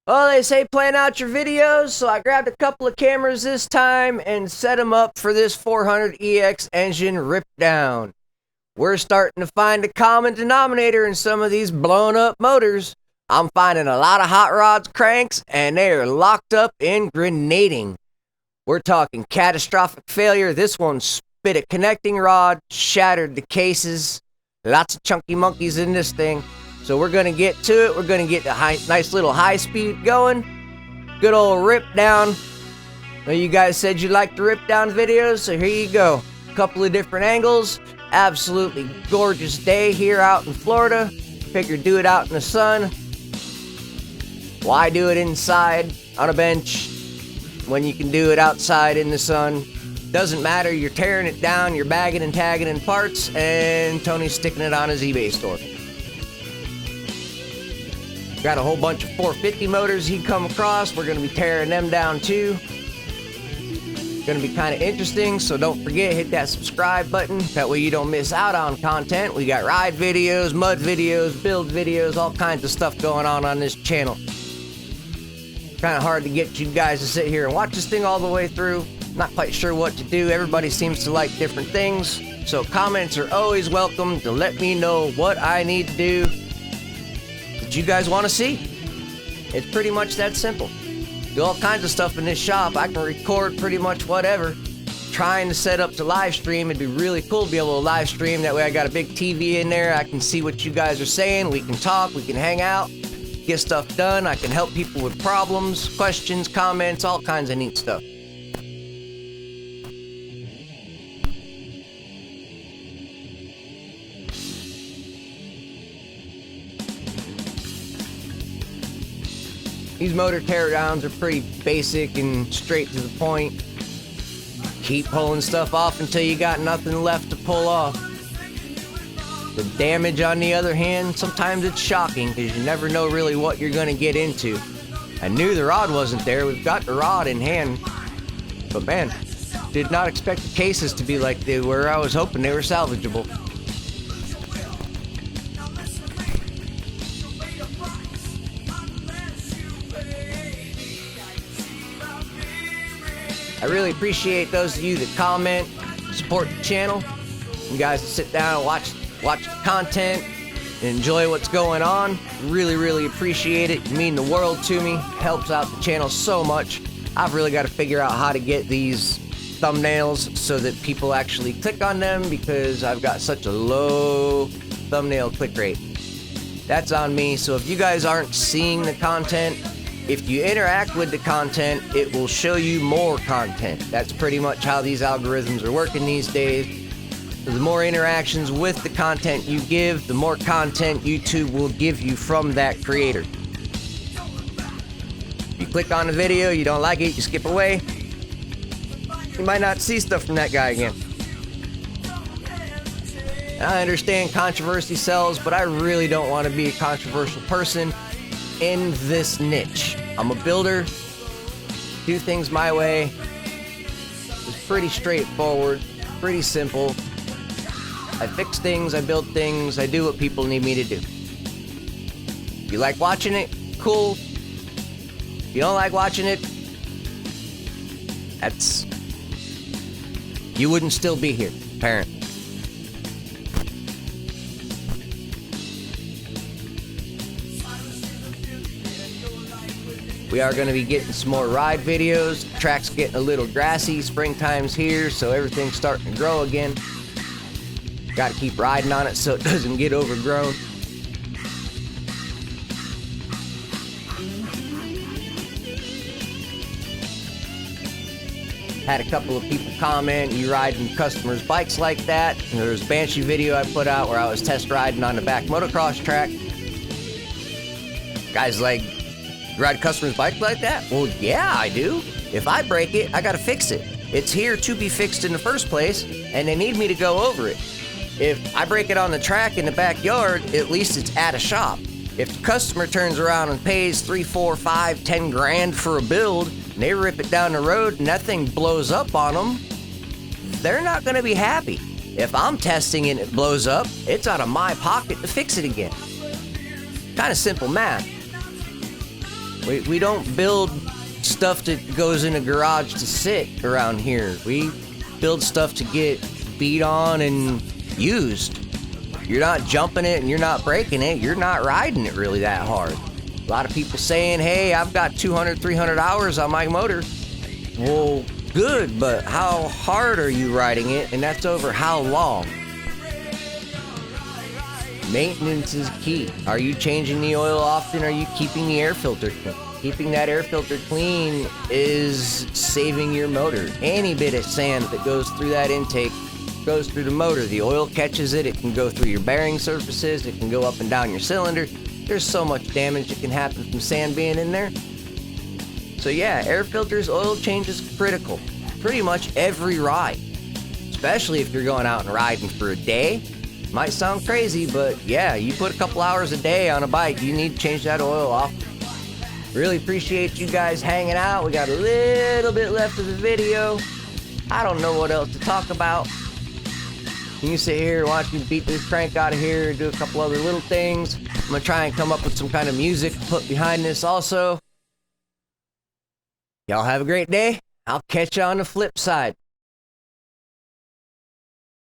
Well, they say plan out your videos, so I grabbed a couple of cameras this time and set them up for this 400EX engine rip down. We're starting to find a common denominator in some of these blown up motors. I'm finding a lot of hot rods cranks, and they are locked up in grenading. We're talking catastrophic failure. This one spit a connecting rod, shattered the cases. Lots of chunky monkeys in this thing. So we're going to get to it. We're going to get the nice little high speed going. Good old rip down. Now you guys said you liked the rip down videos, so here you go. A couple of different angles. Absolutely gorgeous day here out in Florida. Figured do it out in the sun. Why do it inside on a bench when you can do it outside in the sun? Doesn't matter. You're tearing it down. You're bagging and tagging in parts. And Tony's sticking it on his eBay store. Got a whole bunch of 450 motors he come across. We're going to be tearing them down too. Going to be kind of interesting, so don't forget, hit that subscribe button. That way you don't miss out on content. We got ride videos, mud videos, build videos, all kinds of stuff going on this channel. Kind of hard to get you guys to sit here and watch this thing all the way through. Not quite sure what to do. Everybody seems to like different things. So comments are always welcome to let me know what I need to do that you guys want to see. It's pretty much that simple. Do all kinds of stuff in this shop. I can record pretty much whatever. Trying to set up to live stream. It'd be really cool to be able to live stream. That way I got a big TV in there. I can see what you guys are saying. We can talk. We can hang out. Get stuff done. I can help people with problems, questions, comments, all kinds of neat stuff. These motor teardowns are pretty basic and straight to the point. Keep pulling stuff off until you got nothing left to pull off. The damage, on the other hand, sometimes it's shocking because you never know really what you're going to get into. I knew the rod wasn't there. We've got the rod in hand. But man, did not expect the cases to be like they were. I was hoping they were salvageable. I really appreciate those of you that comment, support the channel. You guys that sit down and watch the content and enjoy what's going on. Really, really appreciate it. You mean the world to me. Helps out the channel so much. I've really got to figure out how to get these thumbnails so that people actually click on them because I've got such a low thumbnail click rate. That's on me. So if you guys aren't seeing the content, if you interact with the content, it will show you more content. That's pretty much how these algorithms are working these days. The more interactions with the content you give, the more content YouTube will give you from that creator. If you click on the video, you don't like it, you skip away, you might not see stuff from that guy again. I understand controversy sells, but I really don't want to be a controversial person in this niche. I'm a builder, do things my way. It's pretty straightforward, pretty simple. I fix things, I build things, I do what people need me to do. If you like watching it, cool. If you don't like watching it, you wouldn't still be here, apparently. We are going to be getting some more ride videos. The track's getting a little grassy. Springtime's here, so everything's starting to grow again. Got to keep riding on it so it doesn't get overgrown. Had a couple of people comment, you riding customers' bikes like that. And there was a Banshee video I put out where I was test riding on the back motocross track. Guys like, you ride a customer's bike like that? Well, yeah, I do. If I break it, I gotta fix it. It's here to be fixed in the first place, and they need me to go over it. If I break it on the track in the backyard, at least it's at a shop. If the customer turns around and pays 3, 4, 5, 10 grand for a build, and they rip it down the road and that thing blows up on them, they're not gonna be happy. If I'm testing and it blows up, it's out of my pocket to fix it again. Kind of simple math. We don't build stuff that goes in a garage to sit around here. We build stuff to get beat on and used. You're not jumping it and you're not breaking it. You're not riding it really that hard. A lot of people saying, hey, I've got 200, 300 hours on my motor. Well, good, but how hard are you riding it? And that's over how long? Maintenance is key. Are you changing the oil often? Are you keeping the air filter clean? Keeping that air filter clean is saving your motor. Any bit of sand that goes through that intake goes through the motor. The oil catches it. It can go through your bearing surfaces. It can go up and down your cylinder. There's so much damage that can happen from sand being in there. So yeah, air filters, oil change is critical. Pretty much every ride. Especially if you're going out and riding for a day. Might sound crazy, but yeah, you put a couple hours a day on a bike, you need to change that oil off. Really appreciate you guys hanging out. We got a little bit left of the video. I don't know what else to talk about. You can sit here and watch me beat this crank out of here and do a couple other little things. I'm gonna try and come up with some kind of music to put behind this also. Y'all have a great day. I'll catch you on the flip side.